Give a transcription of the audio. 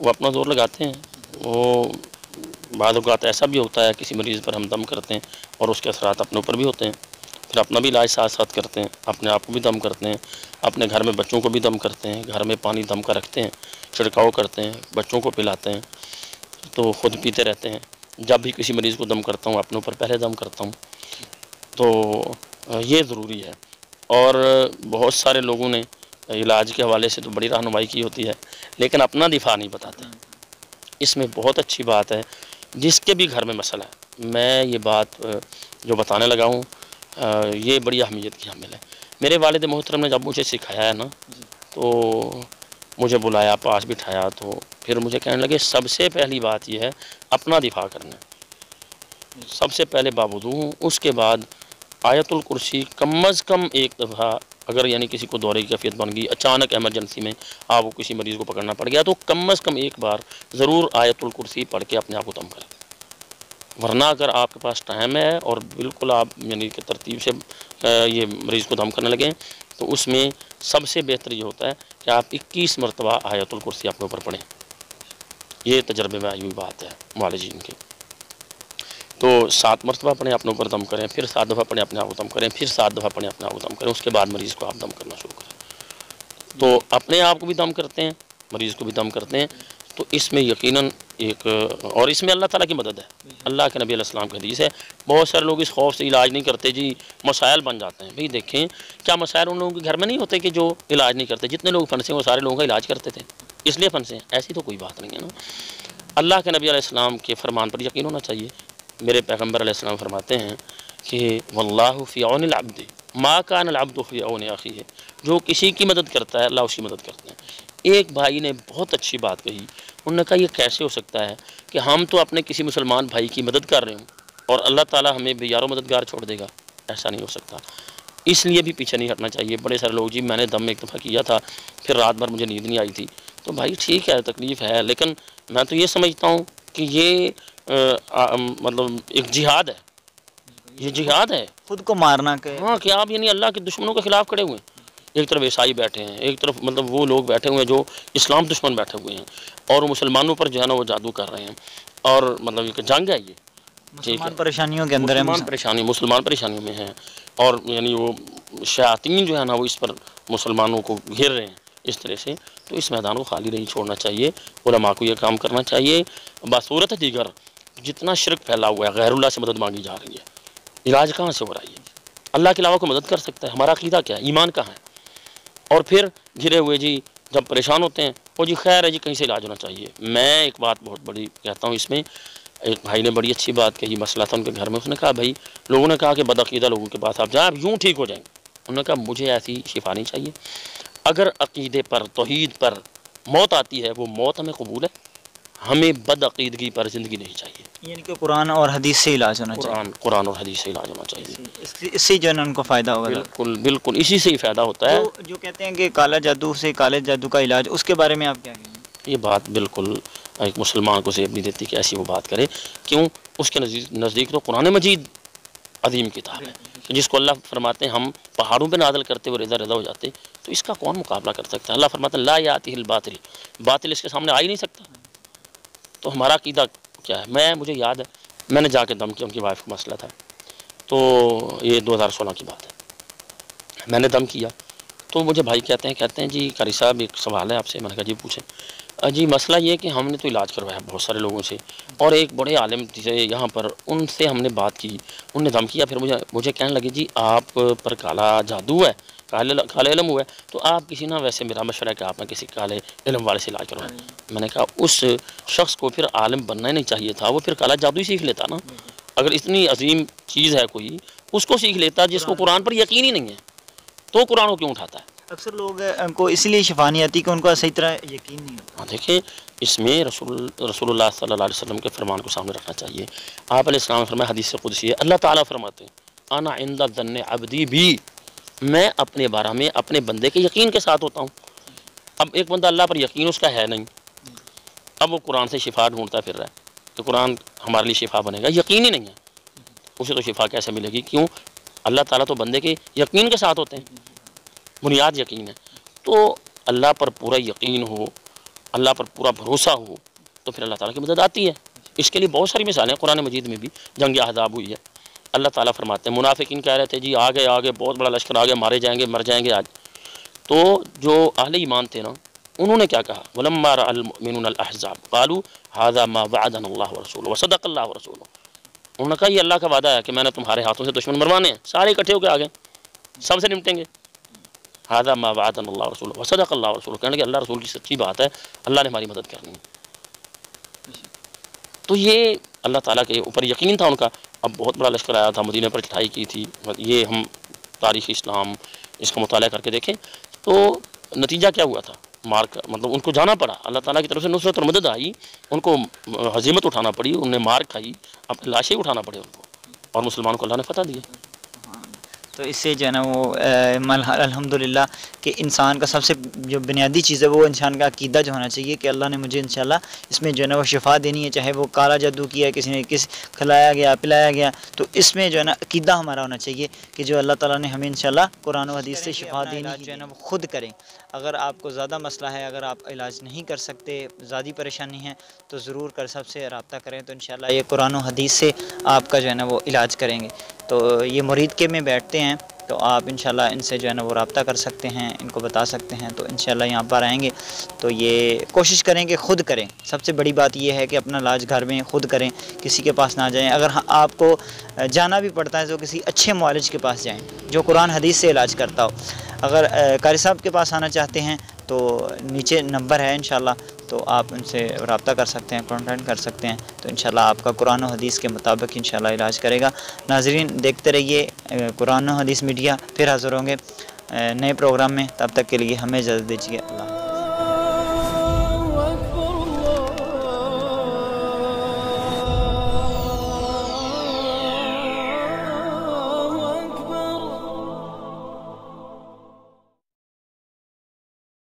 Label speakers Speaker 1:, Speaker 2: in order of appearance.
Speaker 1: وہ اپنا زور لگاتے ہیں. وہ بعض اوقات ایسا بھی ہوتا ہے کسی مریض پر ہم دم کرتے ہیں اور اس کے اثرات اپنے اوپر بھی ہوتے ہیں، پھر اپنا بھی علاج ساتھ ساتھ کرتے ہیں، اپنے آپ کو بھی دم کرتے ہیں، اپنے گھر میں بچوں کو بھی دم کرتے ہیں، گھر میں پانی دم کا رکھتے ہیں، چھڑکاؤ کرتے ہیں، بچوں کو پلاتے ہیں، تو خود پیتے رہتے ہیں. جب بھی کسی مریض کو دم کرتا ہوں اپنے اوپر پہلے دم کرتا ہوں. تو یہ ضروری ہے. اور بہت سارے لوگوں نے علاج کے حوالے سے تو بڑی رہنمائی کی ہوتی ہے لیکن اپنا دفاع نہیں بتاتے. اس میں بہت اچھی بات ہے جس کے بھی گھر میں مسئلہ ہے، میں یہ بات جو بتانے لگا ہوں یہ بڑی اہمیت کی حامل ہے. میرے والد محترم نے جب مجھے سکھایا ہے نا تو مجھے بلایا، پاس بٹھایا، تو پھر مجھے کہنے لگے سب سے پہلی بات یہ ہے اپنا دفاع کرنا. سب سے پہلے بابودو ہوں، اس کے بعد آیت الکرسی کم از کم ایک دفعہ، اگر یعنی کسی کو دورے کی کیفیت بن گئی، اچانک ایمرجنسی میں آپ کو کسی مریض کو پکڑنا پڑ گیا، تو کم از کم ایک بار ضرور آیت الکرسی پڑھ کے اپنے آپ کو دم کریں. ورنہ اگر آپ کے پاس ٹائم ہے اور بالکل آپ یعنی کہ ترتیب سے یہ مریض کو دم کرنے لگیں تو اس میں سب سے بہتر یہ ہوتا ہے کہ آپ 21 مرتبہ آیت الکرسی اپنے اوپر پڑھیں. یہ تجربے میں آئی ہوئی بات ہے معالجین کی. تو 7 مرتبہ پڑھیں، اپنے اوپر دم کریں، پھر 7 دفعہ پڑھیں، اپنے آپ کو دم کریں، پھر 7 دفعہ پڑھیں، اپنے آپ کو دم کریں، اس کے بعد مریض کو آپ دم کرنا شروع کریں. تو اپنے آپ کو بھی دم کرتے ہیں، مریض کو بھی دم کرتے ہیں. تو اس میں یقیناً ایک اور اس میں اللہ تعالیٰ کی مدد ہے. اللہ کے نبی علیہ السلام کی حدیث ہے. بہت سارے لوگ اس خوف سے علاج نہیں کرتے، جی مسائل بن جاتے ہیں. بھئی دیکھیں کیا مسائل ان لوگوں کے گھر میں نہیں ہوتے کہ جو علاج نہیں کرتے؟ جتنے لوگ پھنسے ہیں وہ سارے لوگوں کا علاج کرتے تھے، اس لیے پھنسے ہیں. ایسی تو کوئی بات نہیں ہے نا. اللہ کے نبی علیہ السلام کے فرمان پر یقین ہونا چاہیے. میرے پیغمبر علیہ السلام فرماتے ہیں کہ واللہ فی عون العبد ما کان العبد فی عون اخیہ. جو کسی کی مدد کرتا ہے اللہ اس کی مدد کرتے ہیں. ایک بھائی نے بہت اچھی بات کہی. انہوں نے کہا یہ کیسے ہو سکتا ہے کہ ہم تو اپنے کسی مسلمان بھائی کی مدد کر رہے ہوں اور اللہ تعالیٰ ہمیں بے یار و مددگار چھوڑ دے گا؟ ایسا نہیں ہو سکتا. اس لیے بھی پیچھے نہیں ہٹنا چاہیے. بڑے سارے لوگ جی میں نے دم ایک دفعہ کیا تھا پھر رات بھر مجھے نیند نہیں آئی تھی. تو بھائی ٹھیک ہے، تکلیف ہے، لیکن میں تو یہ سمجھتا ہوں کہ یہ مطلب ایک جہاد ہے. یہ جہاد ہے،
Speaker 2: خود کو مارنا کہ
Speaker 1: ہاں، کہ آپ یعنی اللہ کے دشمنوں کے خلاف کھڑے ہوئے ہیں. ایک طرف عیسائی بیٹھے ہیں، ایک طرف مطلب وہ لوگ بیٹھے ہوئے ہیں جو اسلام دشمن بیٹھے ہوئے ہیں اور مسلمانوں پر جو ہے نا وہ جادو کر رہے ہیں. اور مطلب یہ جنگ ہے. یہ
Speaker 2: مسلمان پریشانیوں کے اندر ہے،
Speaker 1: مسلمان پریشانیوں میں ہیں. اور یعنی وہ شیاطین جو ہے نا وہ اس پر مسلمانوں کو گھیر رہے ہیں اس طرح سے. تو اس میدان کو خالی نہیں چھوڑنا چاہیے. علماء کو یہ کام کرنا چاہیے. بصورت دیگر جتنا شرک پھیلا ہوا ہے، غیر اللہ سے مدد مانگی جا رہی ہے. علاج کہاں سے ہو رہا ہے؟ اللہ کے علاوہ کو مدد کر سکتا ہے؟ ہمارا عقیدہ کیا ہے؟ ایمان کہاں ہے؟ اور پھر گھرے ہوئے جی جب پریشان ہوتے ہیں وہ جی خیر ہے جی کہیں سے علاج ہونا چاہیے. میں ایک بات بہت بڑی کہتا ہوں اس میں. ایک بھائی نے بڑی اچھی بات کہی، مسئلہ تھا ان کے گھر میں. اس نے کہا بھائی لوگوں نے کہا کہ بدعقیدہ لوگوں کے پاس آپ جائیں آپ یوں ٹھیک ہو جائیں. انہوں نے کہا مجھے ایسی شفا نہیں چاہیے. اگر عقیدے پر توحید پر موت آتی ہے وہ موت ہمیں قبول ہے. ہمیں بدعقیدگی پر زندگی نہیں چاہیے.
Speaker 2: یعنی کہ قرآن اور حدیث سے علاج ہونا چاہیے.
Speaker 1: قرآن اور حدیث سے علاج ہونا چاہیے.
Speaker 2: اس سے جو ہے نا ان کو فائدہ ہوگا.
Speaker 1: بالکل بالکل اسی سے ہی فائدہ ہوتا ہے.
Speaker 2: جو کہتے ہیں کہ کالا جادو سے کالے جادو کا علاج، اس کے بارے میں آپ کیا کہیں گے؟
Speaker 1: یہ بات بالکل ایک مسلمان کو زیب نہیں دیتی کہ ایسی وہ بات کرے. کیوں؟ اس کے نزدیک تو قرآن مجید عظیم کتاب ہے جس کو اللہ فرماتے ہیں ہم پہاڑوں پہ نازل کرتے ہوئے رضا ہو جاتے. تو اس کا کون مقابلہ کر سکتا ہے؟ اللہ فرماتے ہیں لا یاتیہ الباطل، باطل اس کے سامنے آ ہی نہیں سکتا. تو ہمارا عقیدہ کیا ہے؟ مجھے یاد ہے میں نے جا کے دم کیا، ان کی وائف کا مسئلہ تھا. تو یہ 2016 کی بات ہے. میں نے دم کیا تو مجھے بھائی کہتے ہیں جی قاری صاحب ایک سوال ہے آپ سے. میں نے کہا جی پوچھیں. جی مسئلہ یہ کہ ہم نے تو علاج کروایا بہت سارے لوگوں سے اور ایک بڑے عالم تھے یہاں پر، ان سے ہم نے بات کی، ان نے دم کیا. پھر مجھے کہنے لگے جی آپ پر کالا جادو ہے، کالے علم ہوا ہے. تو آپ کسی نہ، ویسے میرا مشورہ ہے کہ آپ نے کسی کالے علم والے سے علاج کروائیں. میں نے کہا اس شخص کو پھر عالم بننا ہی نہیں چاہیے تھا، وہ پھر کالا جادو ہی سیکھ لیتا نا. اگر اتنی عظیم چیز ہے کوئی اس کو سیکھ لیتا. جس کو قرآن پر یقین ہی نہیں ہے تو قرآن کو کیوں اٹھاتا ہے؟
Speaker 2: اکثر لوگ کو اس لیے شفا نہیں آتی کہ ان کو صحیح طرح یقین نہیں ہوتا.
Speaker 1: دیکھیں اس میں رسول اللہ صلی اللہ علیہ وسلم کے فرمان کو سامنے رکھنا چاہیے. آپ علیہ السلام فرمائے حدیث قدسی ہے، اللہ تعالیٰ فرماتے ہیں انا عند ظن عبدی بھی، میں اپنے بارے میں اپنے بندے کے یقین کے ساتھ ہوتا ہوں. اب ایک بندہ اللہ پر یقین اس کا ہے نہیں، اب وہ قرآن سے شفا ڈھونڈتا پھر رہا ہے کہ قرآن ہمارے لیے شفا بنے گا. یقین ہی نہیں ہے اسے تو شفا کیسے ملے گی؟ کیوں؟ اللہ تعالیٰ تو بندے کے یقین کے ساتھ ہوتے ہیں، بنیاد یقین ہے. تو اللہ پر پورا یقین ہو اللہ پر پورا بھروسہ ہو تو پھر اللہ تعالیٰ کی مدد آتی ہے۔ اس کے لیے بہت ساری مثالیں قرآن مجید میں بھی، جنگ احزاب ہوئی ہے، اللہ تعالیٰ فرماتے ہیں منافقین کہہ رہے تھے جی آگے آگے بہت بڑا لشکر آگے، مارے جائیں گے مر جائیں گے آج، تو جو اہل ایمان تھے نا انہوں نے کیا کہا، وَلَمَّا رَأَى الْمُؤْمِنُونَ الْأَحْزَابَ قَالُوا هَذَا مَا وَعَدَنَا اللَّهُ وَرَسُولُهُ وَصَدَقَ اللَّهُ وَرَسُولُهُ۔ انہوں نے کہا یہ اللہ کا وعدہ ہے کہ میں نے تمہارے ہاتھوں سے دشمن مروانے ہیں، سارے اکٹھے ہو کے آ گئے، سب سے نمٹیں گے۔ هَذَا مَا وَعَدَنَا اللَّهُ وَرَسُولُهُ وَصَدَقَ اللَّهُ وَرَسُولُهُ، کہنے کہ اللہ رسول کی سچی بات ہے، اللہ نے ہماری مدد کرنی ہے۔ تو یہ اللہ تعالیٰ کے اوپر یقین تھا ان کا۔ اب بہت بڑا لشکر آیا تھا، مدینہ پر چڑھائی کی تھی، یہ ہم تاریخ اسلام اس کا مطالعہ کر کے دیکھیں تو نتیجہ کیا ہوا تھا، مطلب ان کو جانا پڑا، اللہ تعالیٰ کی طرف سے نصرت اور مدد آئی، ان کو ہزیمت اٹھانا پڑی، انہیں مار کھائی، اپنے لاشیں اٹھانا پڑے ان کو، اور مسلمانوں کو اللہ نے فتح دی۔
Speaker 2: تو اس سے جو ہے نا وہ الحمدللہ کہ انسان کا سب سے جو بنیادی چیز ہے وہ انسان کا عقیدہ جو ہونا چاہیے کہ اللہ نے مجھے انشاءاللہ اس میں جو ہے نا وہ شفا دینی ہے، چاہے وہ کالا جادو کیا ہے کسی نے، کھلایا گیا پلایا گیا، تو اس میں جو ہے نا عقیدہ ہمارا ہونا چاہیے کہ جو اللہ تعالیٰ نے ہمیں انشاءاللہ قرآن و حدیث سے شفا دینی جو ہے نا وہ خود کریں۔ اگر آپ کو زیادہ مسئلہ ہے، اگر آپ علاج نہیں کر سکتے، زیادہ پریشانی ہے، تو ضرور سب سے رابطہ کریں، تو انشاءاللہ یہ قرآن و حدیث سے آپ کا جو ہے نا وہ علاج کریں گے۔ تو یہ مرید کے میں بیٹھتے ہیں، تو آپ انشاءاللہ ان سے جو ہے نا وہ رابطہ کر سکتے ہیں، ان کو بتا سکتے ہیں، تو انشاءاللہ یہاں پر آئیں گے تو یہ کوشش کریں کہ خود کریں۔ سب سے بڑی بات یہ ہے کہ اپنا علاج گھر میں خود کریں، کسی کے پاس نہ جائیں۔ اگر آپ کو جانا بھی پڑتا ہے تو کسی اچھے معالج کے پاس جائیں جو قرآن حدیث سے علاج کرتا ہو۔ اگر قاری صاحب کے پاس آنا چاہتے ہیں تو نیچے نمبر ہے انشاءاللہ، تو آپ ان سے رابطہ کر سکتے ہیں، کانٹیکٹ کر سکتے ہیں، تو انشاءاللہ آپ کا قرآن و حدیث کے مطابق انشاءاللہ علاج کرے گا۔ ناظرین دیکھتے رہیے قرآن و حدیث میڈیا، پھر حاضر ہوں گے نئے پروگرام میں، تب تک کے لیے ہمیں اجازت دیجیے، اللہ حافظ۔